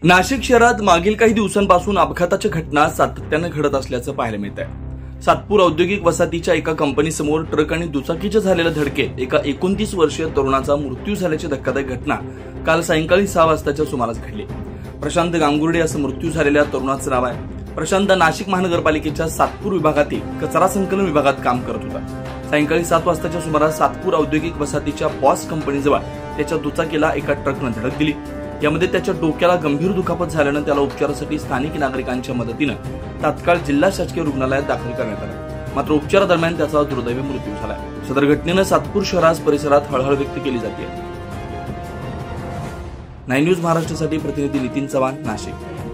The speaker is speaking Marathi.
नाशिक शहरात मागील काही दिवसांपासून अपघाताच्या घटना सातत्याने घडत असल्याचं पाहायला मिळत आहे। सातपूर औद्योगिक वसाहतीच्या एका कंपनीसमोर ट्रक आणि दुचाकीच्या झालेल्या धडकेत एका 29 वर्षीय तरुणाचा मृत्यू झाल्याची धक्कादायक घटना काल सायंकाळी 6 वाजताच्या सुमारास घडली। प्रशांत गांगुर्डे असं मृत्यू झालेल्या तरुणाचं नाव आहे। प्रशांत नाशिक महानगरपालिकेच्या सातपूर विभागातील कचरा संकलन विभागात काम करत होता। सायंकाळी 7 वाजताच्या सुमारास सातपूर औद्योगिक वसाहतीच्या पॉस कंपनीजवळ त्याच्या दुचाकीला एका ट्रकनं धडक दिली। यामध्ये त्याच्या डोक्याला गंभीर दुखापत झाल्यानं त्याला उपचारासाठी स्थानिक नागरिकांच्या मदतीनं तात्काळ जिल्हा शासकीय रुग्णालयात दाखल करण्यात आलं। मात्र उपचारादरम्यान त्याचा दुर्दैवी मृत्यू झाला। सदर घटनेनं सातपूर शहरास परिसरात हळहळ व्यक्त केली जाते। 9 न्यूज महाराष्ट्रासाठी प्रतिनिधी नितीन चव्हाण, नाशिक।